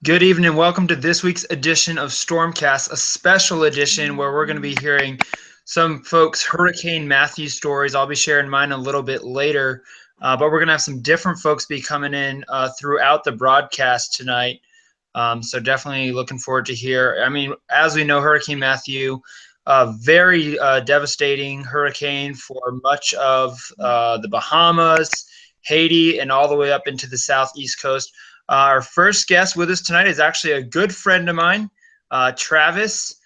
Good evening. Welcome to this week's edition of StormCast, a special edition where we're going to be hearing some folks' Hurricane Matthew stories. I'll be sharing mine a little bit later, but we're going to have some different folks be coming in throughout the broadcast tonight. So definitely looking forward to hear. I mean, as we know, Hurricane Matthew, very devastating hurricane for much of the Bahamas, Haiti, and all the way up into the southeast coast. Our first guest with us tonight is actually a good friend of mine, Travis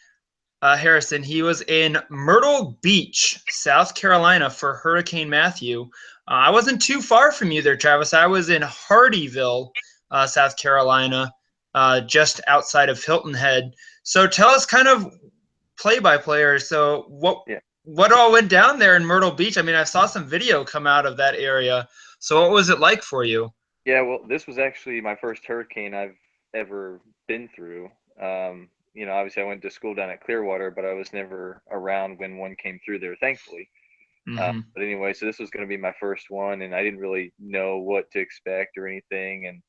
Harrison. He was in Myrtle Beach, South Carolina for Hurricane Matthew. I wasn't too far from you there, Travis. I was in Hardyville, South Carolina, just outside of Hilton Head. So tell us kind of play-by-play. So Yeah. what all went down there in Myrtle Beach? I mean, I saw some video come out of that area. So what was it like for you? Yeah, well, this was actually my first hurricane I've ever been through. Obviously I went to school down at Clearwater, but I was never around when one came through there, thankfully. Mm-hmm. But anyway, so this was going to be my first one, and I didn't really know what to expect or anything. And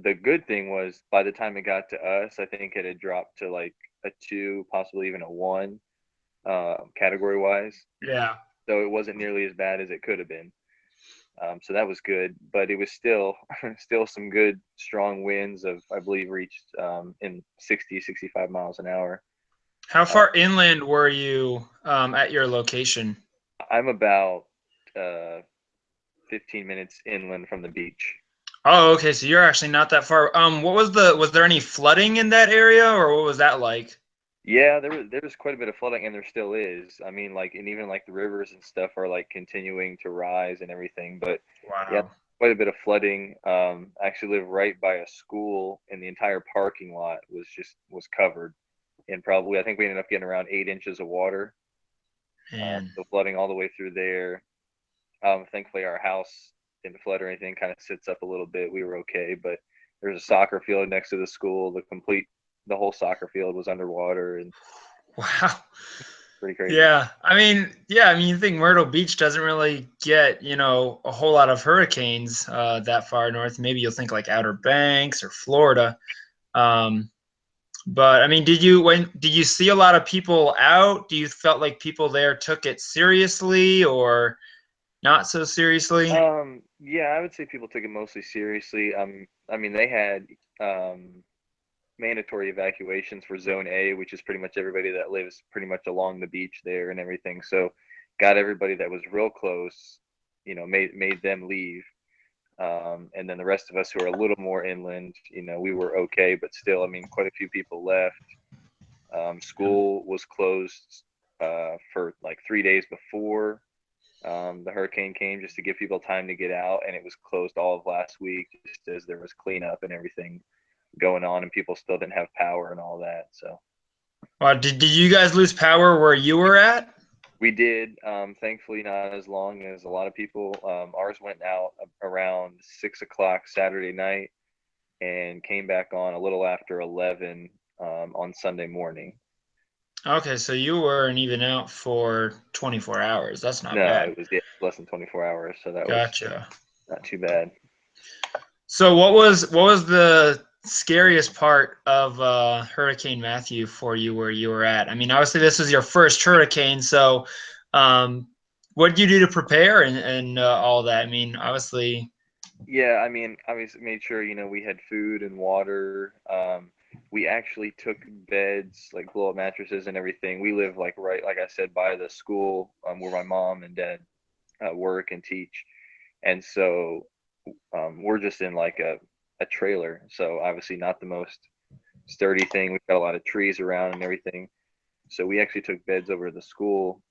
the good thing was, by the time it got to us, I think it had dropped to like a two, possibly even a one, category wise. Yeah. So it wasn't nearly as bad as it could have been. So that was good, but it was still still some good strong winds of, I believe, reached in 60, 65 miles an hour. How Uh, far inland were you at your location? I'm about uh, 15 minutes inland from the beach. Oh, okay. So you're actually not that far. Was there any flooding in that area, or what was that like? Yeah, there was quite a bit of flooding, and there still is. I mean, like, and even like the rivers and stuff are like continuing to rise and everything. But yeah, Wow. quite a bit of flooding. I actually live right by a school, and the entire parking lot was covered, and probably I think we ended up getting around 8 inches of water. Man. So flooding all the way through there. Thankfully, our house didn't flood or anything. Kind of sits up a little bit. We were okay, but there's a soccer field next to the school. The whole soccer field was underwater, and Wow. pretty crazy. Yeah, you think Myrtle Beach doesn't really get, a whole lot of hurricanes that far north. Maybe you'll think like Outer Banks or Florida. Um, but I mean, did you see a lot of people out? Do you felt like people there took it seriously or not so seriously? Yeah, I would say people took it mostly seriously. I mean, they had mandatory evacuations for Zone A, which is pretty much everybody that lives pretty much along the beach there and everything. So, got everybody that was real close, made them leave. And then the rest of us who are a little more inland, we were okay, but still, I mean, quite a few people left. School was closed for like 3 days before the hurricane came, just to give people time to get out, and it was closed all of last week just as there was cleanup and everything going on, and people still didn't have power and all that. So Did you guys lose power where you were at? we did, thankfully, not as long as a lot of people. Ours went out around 6 o'clock Saturday night and came back on a little after 11 on Sunday morning. Okay, so you weren't even out for 24 hours. That's not No, bad. it was, yeah, less than 24 hours, so that was Gotcha. not too bad. So what was the scariest part of Hurricane Matthew for you where you were at? I mean, obviously this was your first hurricane, so um, what did you do to prepare and all that? I mean, obviously, Yeah, I mean, obviously made sure, we had food and water. We actually took beds, like blow up mattresses and everything. We live like right, like I said, by the school where my mom and dad work and teach. And so we're just in like a trailer. So obviously not the most sturdy thing. We've got a lot of trees around and everything. So we actually took beds over to the school,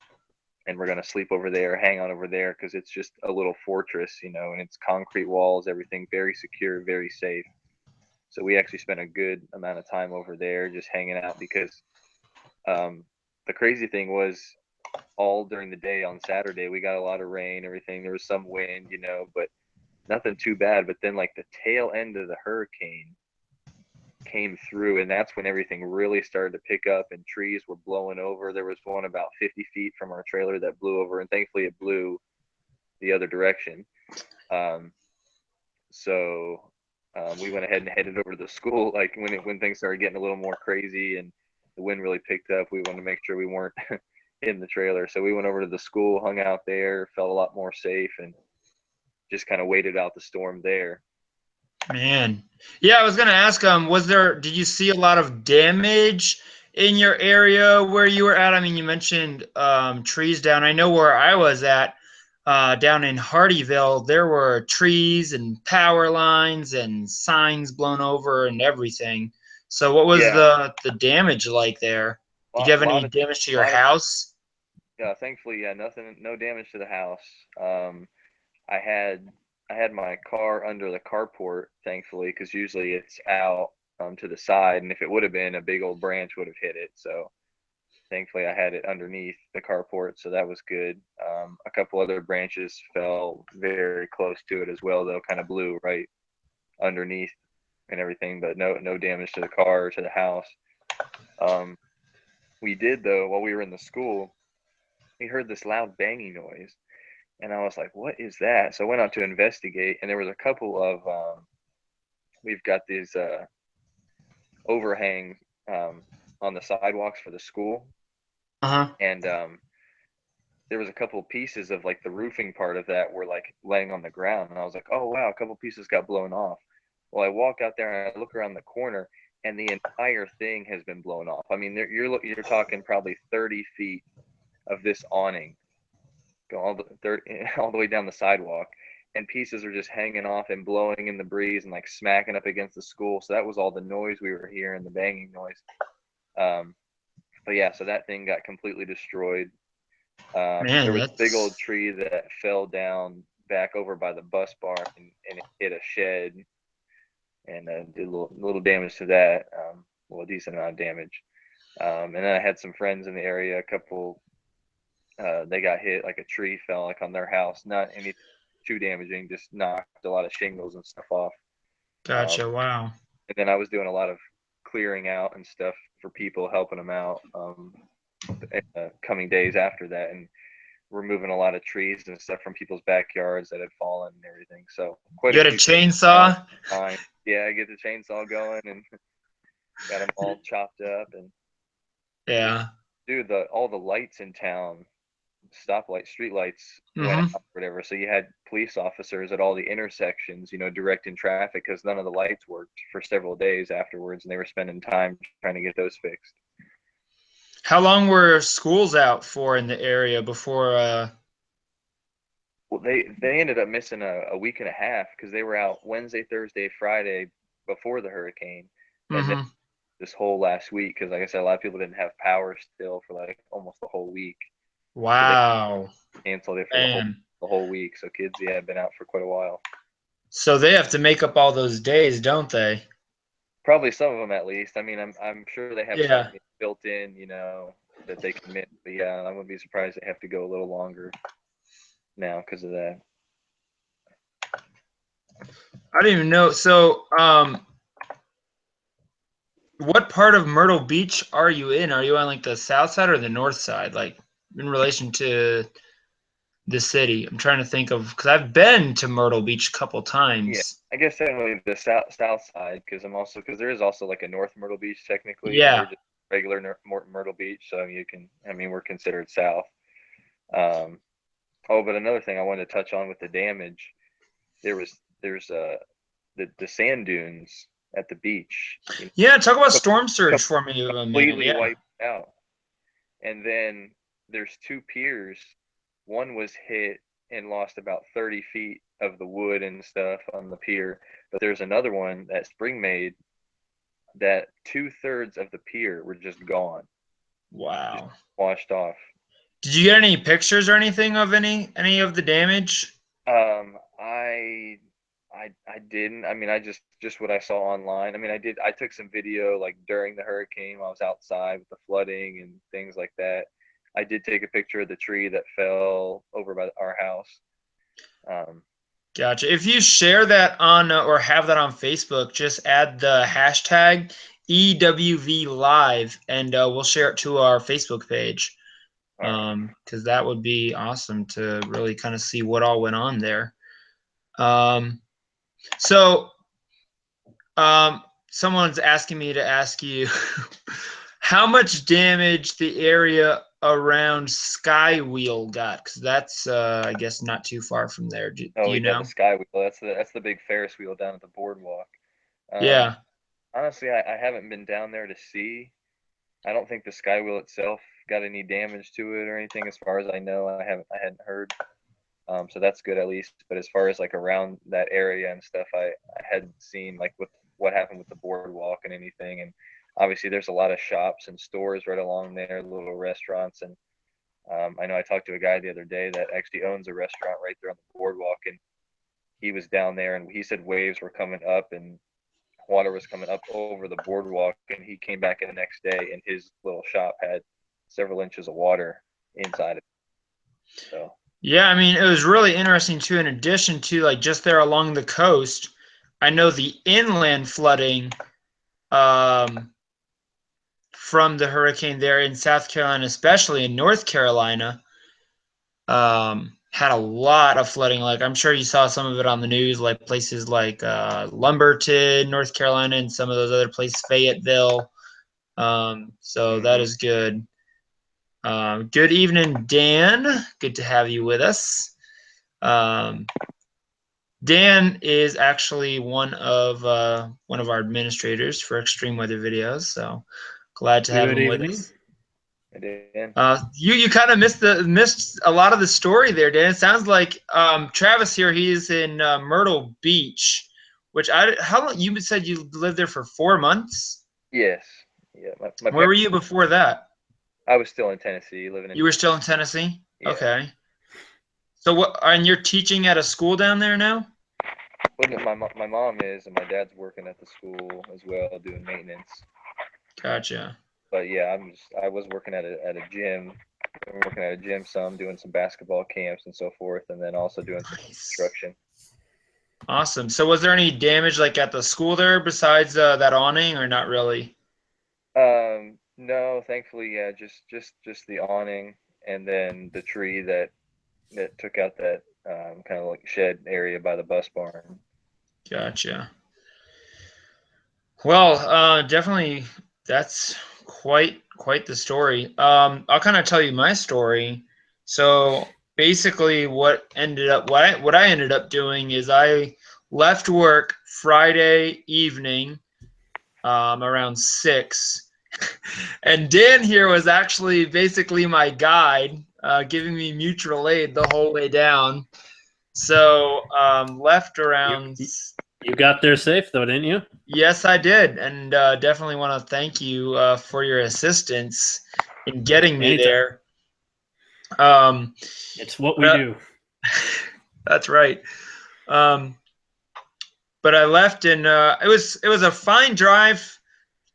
and we're going to sleep over there, hang out over there, because it's just a little fortress, and it's concrete walls, everything very secure, very safe. So we actually spent a good amount of time over there just hanging out, because um, the crazy thing was, all during the day on Saturday we got a lot of rain, everything. There was some wind, but nothing too bad. But then, like, the tail end of the hurricane came through, and that's when everything really started to pick up, and trees were blowing over. There was one about 50 feet from our trailer that blew over, and thankfully it blew the other direction. um, so we went ahead and headed over to the school. Like when things started getting a little more crazy and the wind really picked up, we wanted to make sure we weren't in the trailer. So we went over to the school, hung out there, felt a lot more safe, and just kind of waited out the storm there. Man. Yeah, I was gonna ask, did you see a lot of damage in your area where you were at? I mean, you mentioned trees down. I know where I was at, down in Hardyville, there were trees and power lines and signs blown over and everything. So what was Yeah, the damage like there? Did you have any damage to your lot of house? yeah. Thankfully, yeah, nothing, no damage to the house. I had I had my car under the carport, thankfully, because usually it's out to the side, and if it would have been, a big old branch would have hit it. So thankfully, I had it underneath the carport, so that was good. A couple other branches fell very close to it as well, though, kind of blew right underneath and everything, but no damage to the car or to the house. Um, we did though while we were in the school. We heard this loud banging noise, and I was like, "What is that?" So I went out to investigate, and there was a couple of we've got these overhangs on the sidewalks for the school, Uh-huh. and there was a couple of pieces of like the roofing part of that were like laying on the ground, and I was like, "Oh wow, a couple pieces got blown off." Well, I walk out there and I look around the corner, and the entire thing has been blown off. I mean, you're talking probably 30 feet of this awning go all the 30, all the way down the sidewalk, and pieces are just hanging off and blowing in the breeze and like smacking up against the school. So that was all the noise we were hearing, the banging noise. Um, but yeah, so that thing got completely destroyed. Man, There was a big old that's tree that fell down back over by the bus barn, and it hit a shed and did a little damage to that. Well, a decent amount of damage. And then I had some friends in the area, a couple they got hit, like a tree fell like on their house, not any too damaging, just knocked a lot of shingles and stuff off. gotcha. Wow. And then I was doing a lot of clearing out and stuff for people, helping them out in the coming days after that, and removing a lot of trees and stuff from people's backyards that had fallen and everything. So quite You a had a few out chainsaw? time. Yeah, I get the chainsaw going and got them all chopped up. And Yeah. dude, all the lights in town, stoplight, street lights went Mm-hmm. out, or whatever. So you had police officers at all the intersections, directing traffic because none of the lights worked for several days afterwards, and they were spending time trying to get those fixed. How long were schools out for in the area before Well, they ended up missing a week and a half because they were out Wednesday, Thursday, Friday before the hurricane, and then mm-hmm. this whole last week because, like I said, a lot of people didn't have power still for like almost the whole week, so they Wow. canceled it for Man. the whole week. So kids, yeah, have been out for quite a while. So they have to make up all those days, don't they? Probably some of them at least. I mean, I'm sure they have Yeah. something built in, that they can miss. But yeah, I wouldn't be surprised they have to go a little longer now because of that. I didn't even know. So, what part of Myrtle Beach are you in? Are you on like the south side or the north side? Like in relation to the city? I'm trying to think of because I've been to Myrtle Beach a couple Yeah, times. I guess definitely the south side because there is also like a North Myrtle Beach technically, and we're Yeah. just regular Myrtle Beach, so we're considered south. Um, oh, but another thing I wanted to touch on with the damage, there's the sand dunes at the beach, Yeah. Talk about com- storm surge for me a minute. completely Yeah. wiped out. And then there's two piers. One was hit and lost about 30 feet of the wood and stuff on the pier, but there's another one that Spring made that 2/3 of the pier were just gone, just Wow. washed off. Did you get any pictures or anything of any of the damage? Um, I I didn't. I mean, I just what I saw online. I mean, I took some video like during the hurricane while I was outside with the flooding and things like that. I did take a picture of the tree that fell over by our house. Um, Gotcha. If you share that on or have that on Facebook, just add the hashtag EWV Live and we'll share it to our Facebook page. all right. Because that would be awesome to really kind of see what all went on there. Um, so Someone's asking me to ask you how much damage the area around Skywheel got, because that's I guess not too far from there. Do Oh you yeah, the know? sky wheel. That's the big Ferris wheel down at the boardwalk. Um, Yeah. honestly, I haven't been down there to see. I don't think the sky wheel itself got any damage to it or anything, as far as I know. I hadn't heard. So that's good at least. But as far as like around that area and stuff, I hadn't seen like with what happened with the boardwalk and anything. And obviously, there's a lot of shops and stores right along there, little restaurants. And I know I talked to a guy the other day that actually owns a restaurant right there on the boardwalk, and he was down there, and he said waves were coming up and water was coming up over the boardwalk, and he came back in the next day, and his little shop had several inches of water inside it. So Yeah, I mean, it was really interesting too. In addition to like just there along the coast, I know the inland flooding um, from the hurricane there in South Carolina, especially in North Carolina, had a lot of flooding. Like I'm sure you saw some of it on the news, like places like Lumberton, North Carolina, and some of those other places, Fayetteville. So that is good. Good evening, Dan. Good to have you with us. Dan is actually one of our administrators for Extreme Weather Videos, so glad to have Good him with evening. us. Dan. You kind of missed a lot of the story there, Dan. It sounds like Travis here. He's in Myrtle Beach, which how long you said you lived there for 4 months? Yes. Yeah. My Where were you before that? I was still in Tennessee, living in. You were still in Tennessee? Yeah. Okay. So what? And you're teaching at a school down there now? Well, my mom is, and my dad's working at the school as well, doing maintenance. Gotcha. But yeah, I was working at a gym. I'm working at a gym some, doing some basketball camps and so forth, and then also doing some construction. Awesome. So was there any damage like at the school there besides that awning, or not really? No, thankfully, yeah, just the awning, and then the tree that took out that kind of like shed area by the bus barn. Gotcha. Well, definitely that's quite the story. I'll kind of tell you my story. So basically, what I ended up doing is I left work Friday evening around 6, and Dan here was actually basically my guide, giving me mutual aid the whole way down. So left around. You got there safe though, didn't you? Yes, I did, and definitely want to thank you for your assistance in getting me Anytime. there. It's what we do. That's right. But I left, and it was a fine drive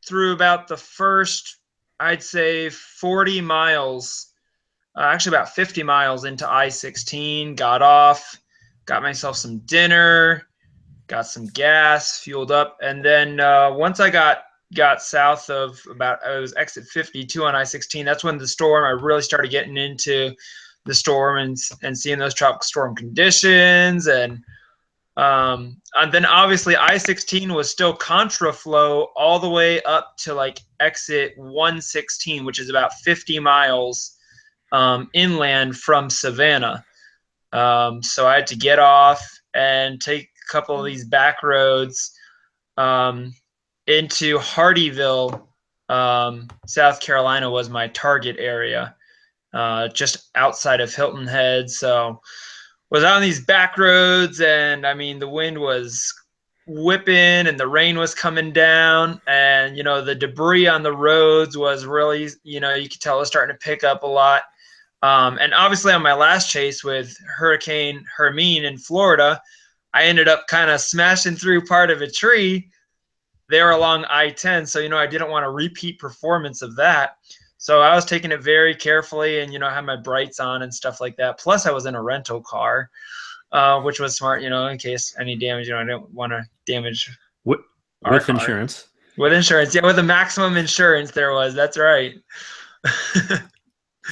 through about the first, I'd say, 40 miles. Actually, about 50 miles into I-16. Got off, got myself some dinner, got some gas, fueled up, and then once I got south of about, it was exit 52 on I-16. That's when the storm, I really started getting into the storm and seeing those tropical storm conditions, and then obviously I-16 was still contraflow all the way up to like exit 116, which is about 50 miles inland from Savannah. So I had to get off and take a couple of these back roads into Hardyville, South Carolina was my target area, just outside of Hilton Head. So was on these back roads, and I mean the wind was whipping and the rain was coming down, and the debris on the roads was really, you could tell it was starting to pick up a lot. And obviously on my last chase with Hurricane Hermine in Florida, I ended up kind of smashing through part of a tree there along I-10. So, I didn't want a repeat performance of that. So I was taking it very carefully, and, I had my brights on and stuff like that. Plus I was in a rental car, which was smart, in case any damage, I didn't want to damage with insurance. With insurance. Yeah. With the maximum insurance there was, that's right.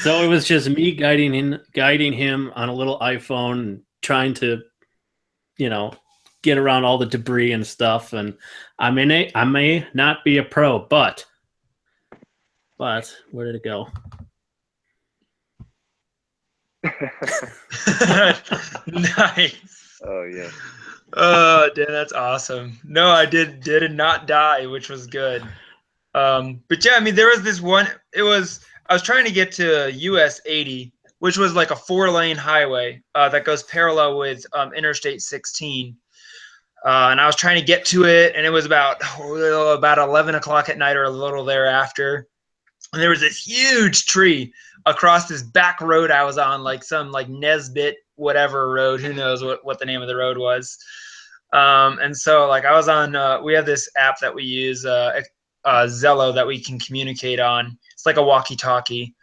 So it was just me guiding him on a little iPhone, trying to, get around all the debris and stuff. And I may not be a pro, but where did it go? Nice. Oh yeah. Oh, Dan, that's awesome. No, I did not die, which was good. But yeah, I mean, there was this one. I was trying to get to US 80, which was like a 4-lane highway that goes parallel with Interstate 16. And I was trying to get to it, and it was about 11 o'clock at night or a little thereafter. And there was this huge tree across this back road I was on, like some like Nesbit whatever road. Who knows what the name of the road was. And so like I was on, we have this app that we use, Zello, that we can communicate on. It's like a walkie-talkie.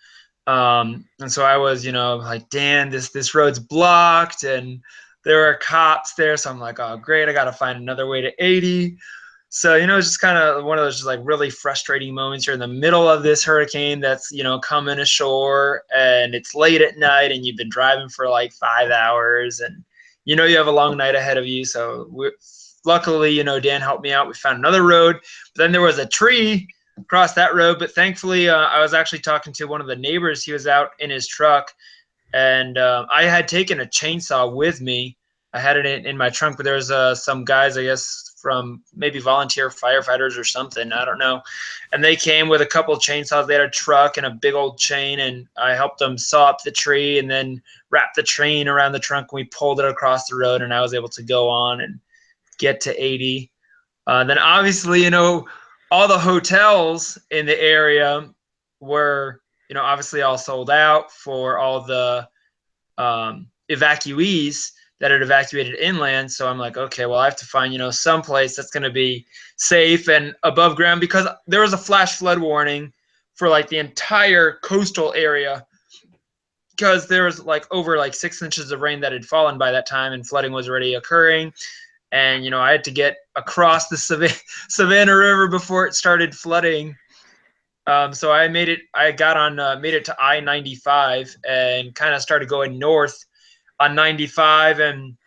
And so I was, like, Dan, this road's blocked, and there were cops there. So I'm like, oh, great, I got to find another way to 80. So, it's just kind of one of those just like really frustrating moments. You're in the middle of this hurricane that's, coming ashore, and it's late at night, and you've been driving for like 5 hours, and, you have a long night ahead of you. So luckily, Dan helped me out. We found another road, but then there was a tree across that road. But thankfully, I was actually talking to one of the neighbors. He was out in his truck, and I had taken a chainsaw with me. I had it in my trunk, but there was some guys, I guess, from maybe volunteer firefighters or something, I don't know. And they came with a couple of chainsaws. They had a truck and a big old chain, and I helped them saw up the tree and then wrap the chain around the trunk. And we pulled it across the road, and I was able to go on and get to 80. Then obviously, all the hotels in the area were, obviously all sold out for all the evacuees that had evacuated inland. So I'm like, okay, well, I have to find, some place that's going to be safe and above ground, because there was a flash flood warning for like the entire coastal area, because there was like over like 6 inches of rain that had fallen by that time, and flooding was already occurring. And, I had to get across the Savannah River before it started flooding. So I made it to I-95 and kind of started going north on 95, and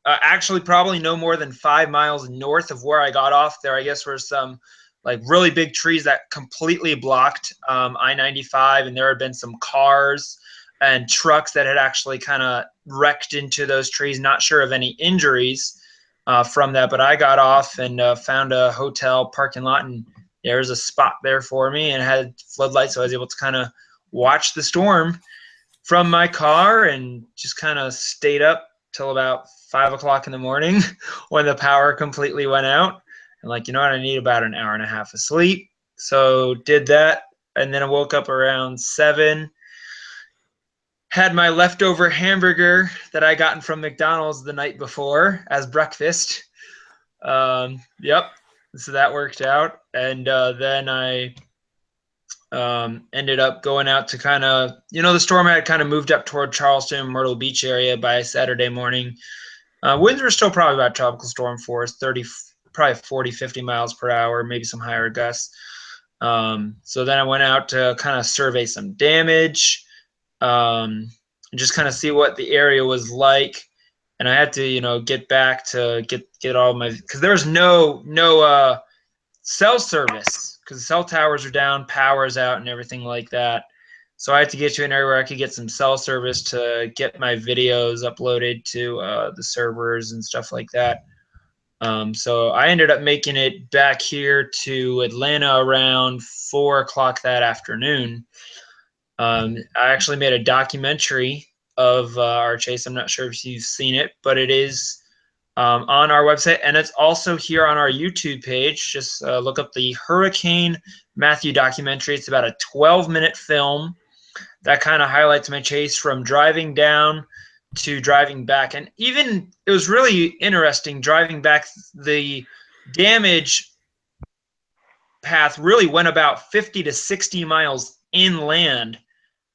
actually probably no more than 5 miles north of where I got off there, I guess, were some like really big trees that completely blocked I-95, and there had been some cars and trucks that had actually kind of wrecked into those trees. Not sure of any injuries from that, but I got off and found a hotel parking lot, and there was a spot there for me and had floodlights, so I was able to kind of watch the storm from my car, and just kind of stayed up till about 5 o'clock in the morning when the power completely went out. And like, I need about an hour and a half of sleep. So did that, and then I woke up around 7, had my leftover hamburger that I gotten from McDonald's the night before as breakfast. Yep. So that worked out. And then I ended up going out to kind of, the storm had kind of moved up toward Charleston, Myrtle Beach area by Saturday morning. Winds were still probably about tropical storm force, probably 40, 50 miles per hour, maybe some higher gusts. So then I went out to kind of survey some damage, and just kind of see what the area was like. And I had to, get back to get all my, because there was no cell service, because the cell towers are down, power's out, and everything like that. So I had to get to an area where I could get some cell service to get my videos uploaded to the servers and stuff like that. So I ended up making it back here to Atlanta around 4 o'clock that afternoon. I actually made a documentary of our chase. I'm not sure if you've seen it, but it is on our website, and it's also here on our YouTube page. Just look up the Hurricane Matthew documentary. It's about a 12-minute film that kind of highlights my chase from driving down to driving back. And even it was really interesting driving back. The damage path really went about 50 to 60 miles inland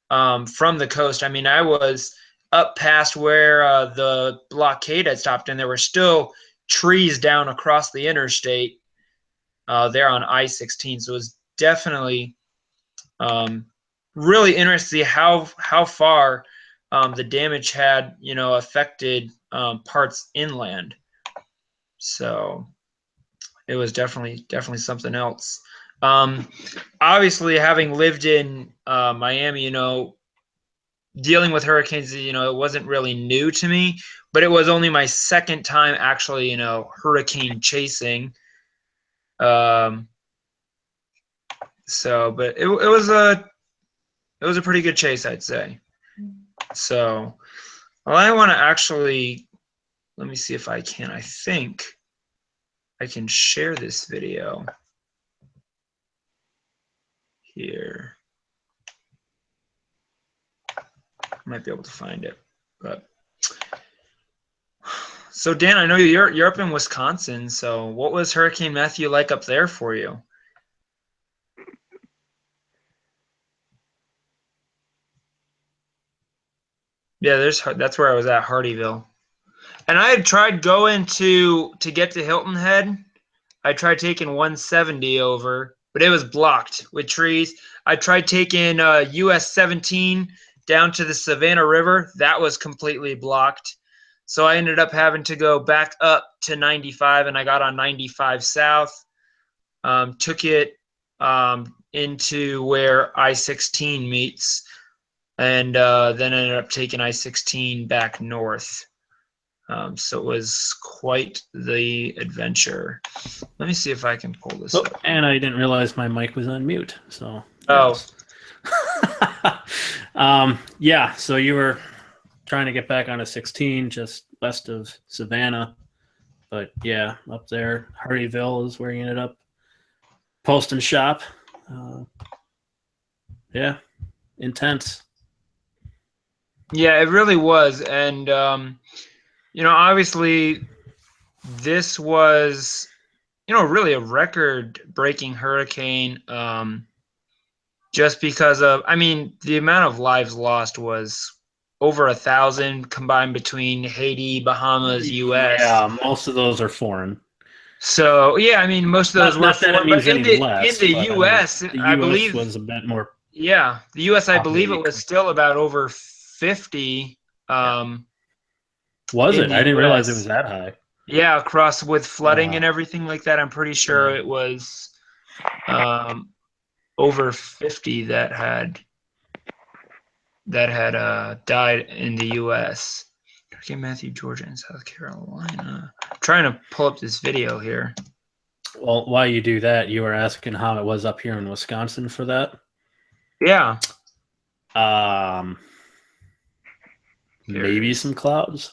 from the coast. I mean, I was up past where the blockade had stopped, and there were still trees down across the interstate there on I-16. So it was definitely really interesting to see how far the damage had, affected parts inland. So it was definitely something else. Obviously, having lived in Miami, you know, dealing with hurricanes, you know, it wasn't really new to me, but it was only my second time actually, you know, hurricane chasing. Um, so, but it was a pretty good chase, I'd say. So, well, I want to actually, let me see if I can. I think I can share this video here. I might be able to find it, but so Dan, I know you're up in Wisconsin. So, what was Hurricane Matthew like up there for you? Yeah, that's where I was at, Hardyville. And I had tried going to get to Hilton Head. I tried taking 170 over, but it was blocked with trees. I tried taking US 17 down to the Savannah River. That was completely blocked. So I ended up having to go back up to 95, and I got on 95 South. Took it into where I-16 meets, and then ended up taking I-16 back north. So it was quite the adventure. Let me see if I can pull this up. And I didn't realize my mic was on mute. So yes. Yeah, so you were trying to get back on a 16 just west of Savannah. But yeah, up there, Hardyville is where you ended up posting shop. Yeah, intense. Yeah, it really was. And, you know, obviously this was, you know, really a record-breaking hurricane, just because of, I mean, the amount of lives lost was over 1,000 combined between Haiti, Bahamas, U.S. Yeah, most of those are foreign. So yeah, I mean, most of those were not that foreign, it means but any less, in the but U.S., I mean, the I U.S. believe was a bit more. Yeah, the U.S. I believe it populated. was still about over 50. Was in it? the I didn't realize it US. was that high. Yeah, across with flooding and everything like that. I'm pretty sure it was over 50 that had died in the U.S. Okay, Matthew, Georgia, and South Carolina. I'm trying to pull up this video here. Well, while you do that, you were asking how it was up here in Wisconsin for that. Yeah. Maybe some clouds.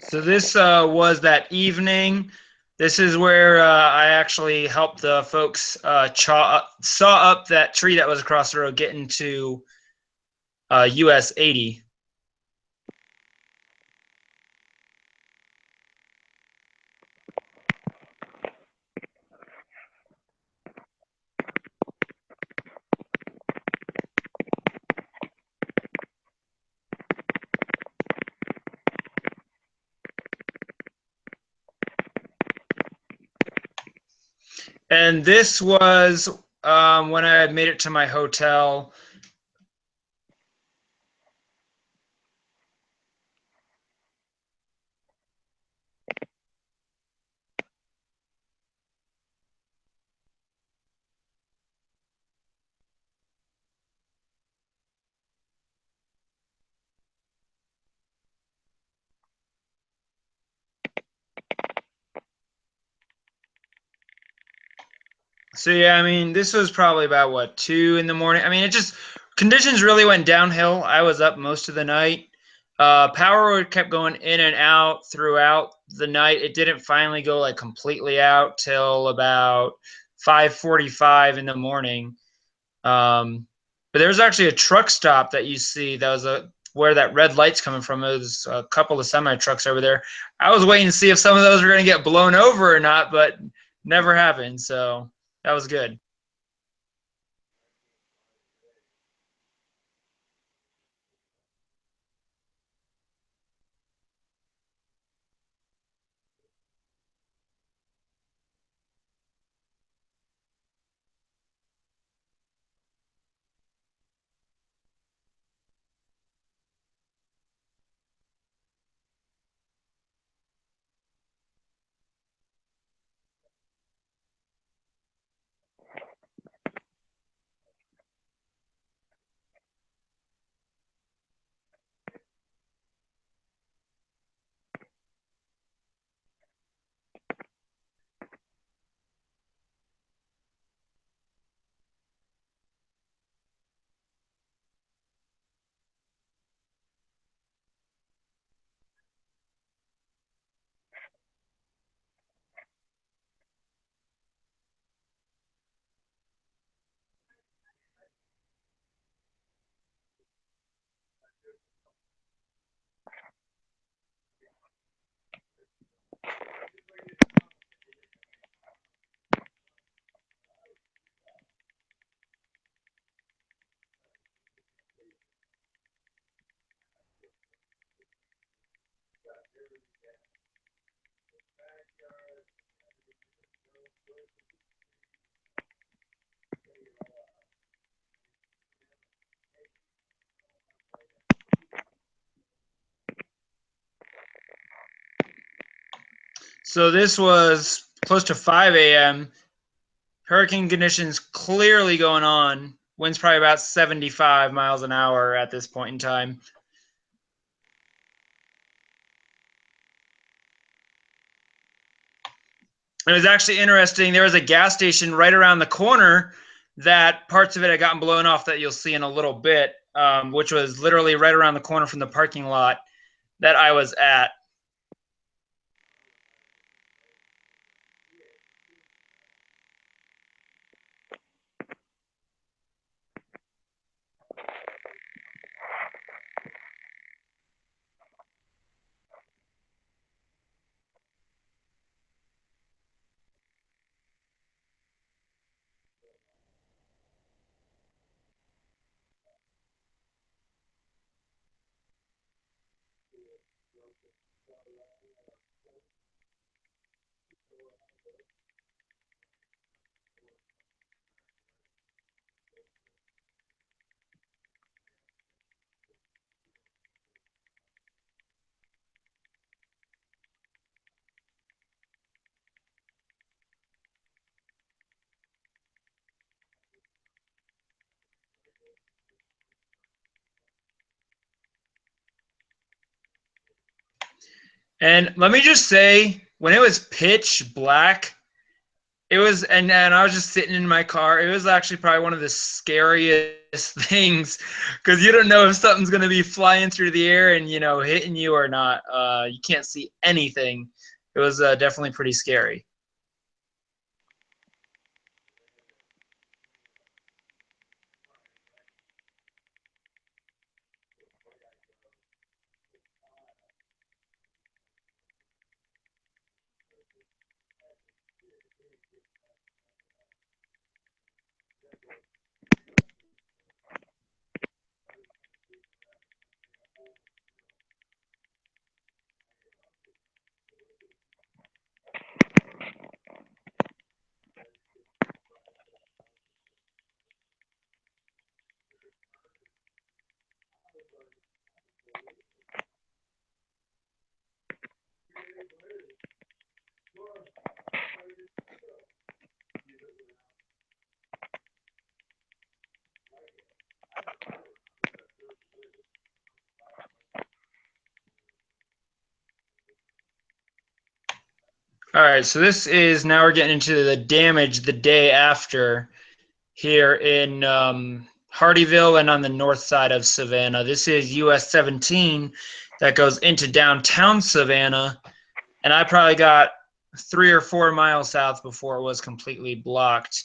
So this was that evening. This is where I actually helped the folks saw up that tree that was across the road, getting to US 80. And this was when I had made it to my hotel. So yeah, I mean, this was probably about what, 2 in the morning. I mean, it just conditions really went downhill. I was up most of the night. Power kept going in and out throughout the night. It didn't finally go like completely out till about 5:45 in the morning. But there's actually a truck stop that you see that was where that red light's coming from. It was a couple of semi trucks over there. I was waiting to see if some of those were going to get blown over or not, but never happened. So that was good. So this was close to 5 a.m. Hurricane conditions clearly going on. Winds probably about 75 miles an hour at this point in time. It was actually interesting. There was a gas station right around the corner that parts of it had gotten blown off that you'll see in a little bit, which was literally right around the corner from the parking lot that I was at. And let me just say, when it was pitch black, it was, and I was just sitting in my car. It was actually probably one of the scariest things because you don't know if something's going to be flying through the air and, hitting you or not. You can't see anything. It was definitely pretty scary. All right, so this is now we're getting into the damage the day after here in Hardyville and on the north side of Savannah. This is US 17. that goes into downtown Savannah, and I probably got 3 or 4 miles south before it was completely blocked.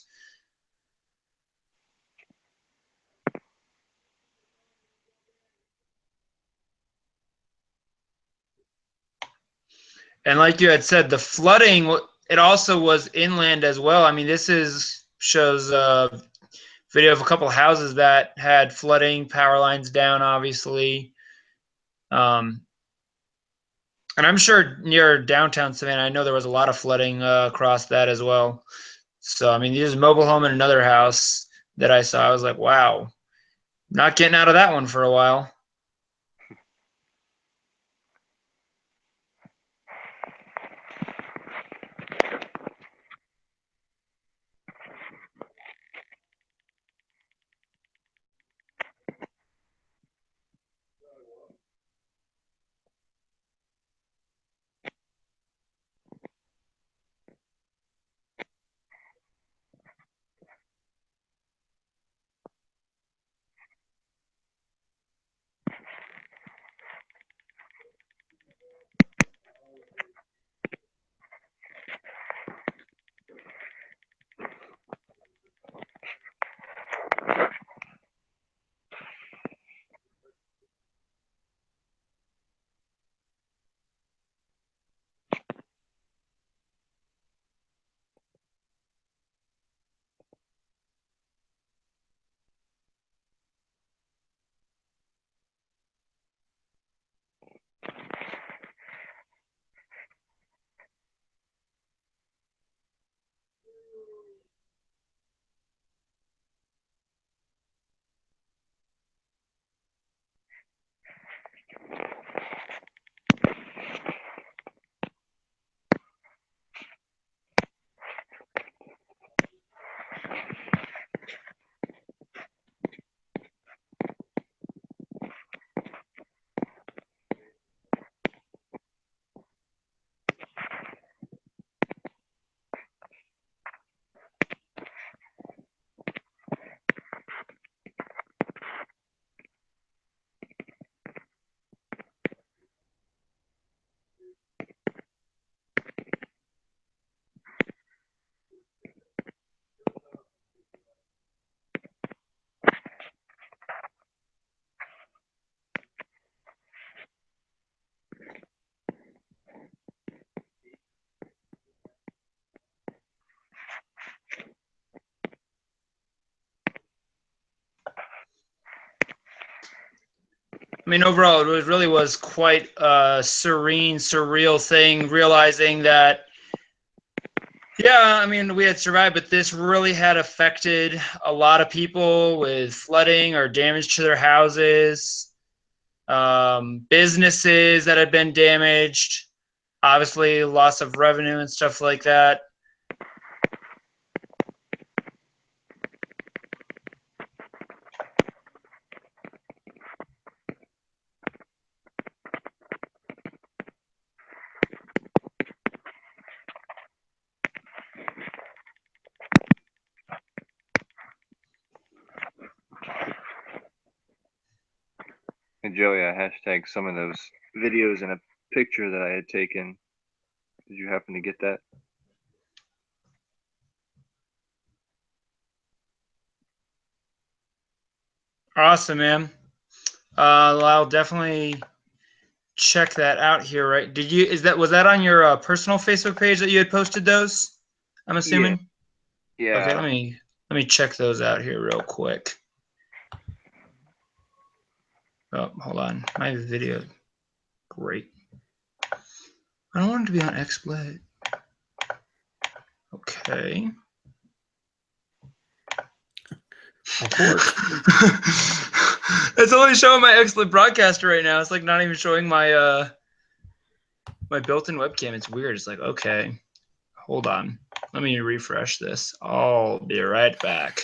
And like you had said, the flooding, it also was inland as well. I mean, shows a video of a couple of houses that had flooding, power lines down, obviously. And I'm sure near downtown Savannah, I know there was a lot of flooding across that as well. So, I mean, there's a mobile home and another house that I saw. I was like, wow, not getting out of that one for a while. I mean, overall, it really was quite a serene, surreal thing, realizing that, yeah, I mean, we had survived, but this really had affected a lot of people with flooding or damage to their houses, businesses that had been damaged, obviously loss of revenue and stuff like that. And Joey, I hashtag some of those videos in a picture that I had taken. Did you happen to get that? Awesome, man. I'll definitely check that out here. Right? Was that on your personal Facebook page that you had posted those? I'm assuming. Yeah. Okay, let me check those out here real quick. Oh, hold on. My video. Great. I don't want it to be on XSplit. Okay. It's only showing my XSplit broadcaster right now. It's like not even showing my my built-in webcam. It's weird. It's like, okay, hold on. Let me refresh this. I'll be right back.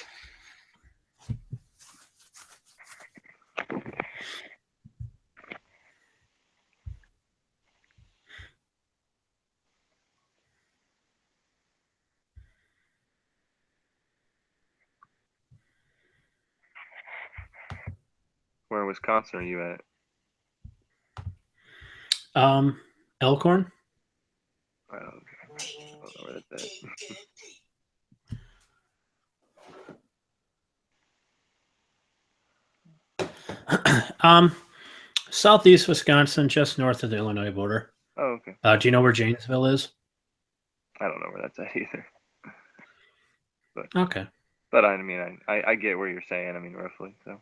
Where in Wisconsin are you at? Elkhorn. I don't know where that's at. Southeast Wisconsin, just north of the Illinois border. Oh, okay. Do you know where Janesville is? I don't know where that's at either. Okay. But I mean, I get where you're saying. I mean, roughly. So,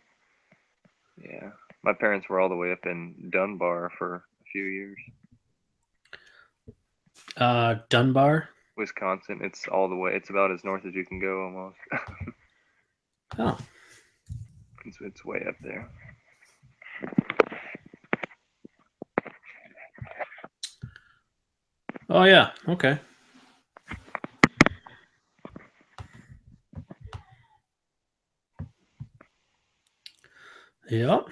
yeah, my parents were all the way up in Dunbar for a few years. Dunbar. Wisconsin. It's all the way. It's about as north as you can go, almost. Oh. It's way up there. Oh yeah. Okay. Yep.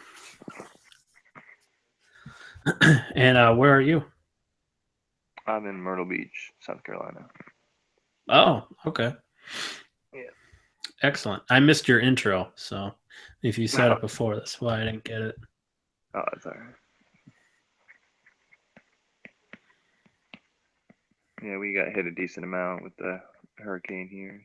And where are you? I'm in Myrtle Beach, South Carolina. Oh, okay. Yeah. Excellent. I missed your intro, so if you said it before, that's why I didn't get it. Oh, that's all right. Yeah, we got hit a decent amount with the hurricane here.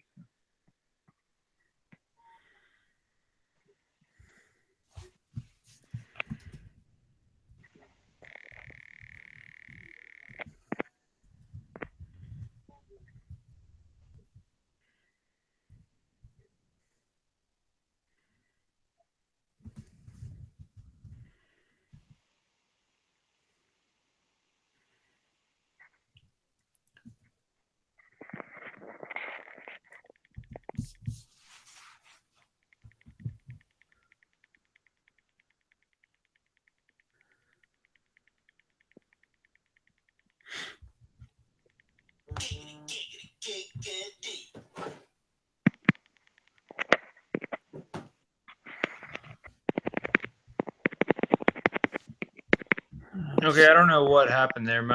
Okay, I don't know what happened there.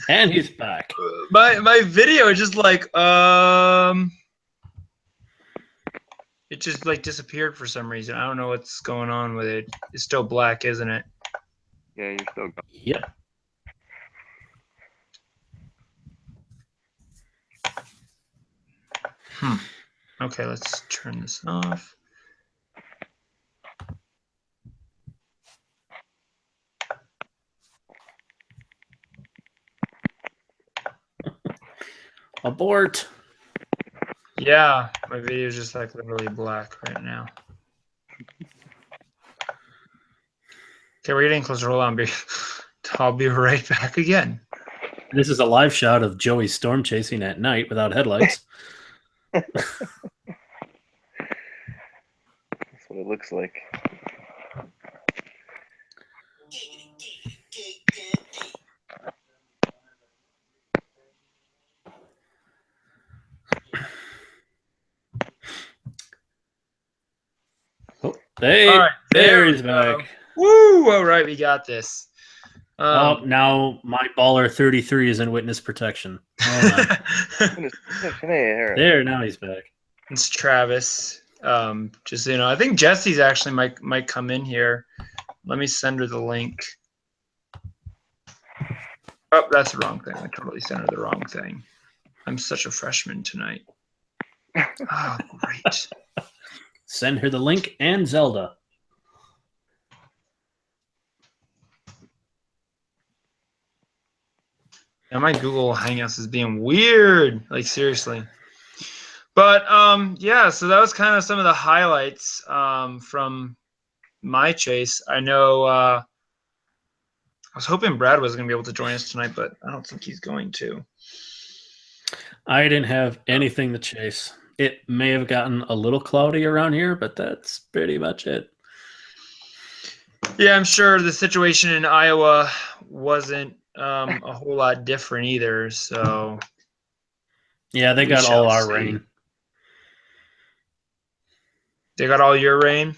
And he's back. My video just like it just like disappeared for some reason. I don't know what's going on with it. It's still black, isn't it? Yeah, you're still going. Yep. Okay, let's turn this off. Abort. Yeah, my video is just like literally black right now. Okay, we're getting closer. Hold on, I'll be right back again. This is a live shot of Joey storm chasing at night without headlights. That's what it looks like. Oh, hey, All right, there we he's go. back. Woo! All right, we got this. Now my baller 33 is in witness protection. Hold on. There, now he's back. It's Travis. Just so you know, I think Jesse's actually might come in here. Let me send her the link. Oh, that's the wrong thing. I totally sent her the wrong thing. I'm such a freshman tonight. Oh, great. Send her the link and Zelda. Yeah, my Google Hangouts is being weird. Like, seriously. But, yeah, so that was kind of some of the highlights from my chase. I know I was hoping Brad was going to be able to join us tonight, but I don't think he's going to. I didn't have anything to chase. It may have gotten a little cloudy around here, but that's pretty much it. Yeah, I'm sure the situation in Iowa wasn't a whole lot different either. So yeah, they got all our rain. They got all your rain?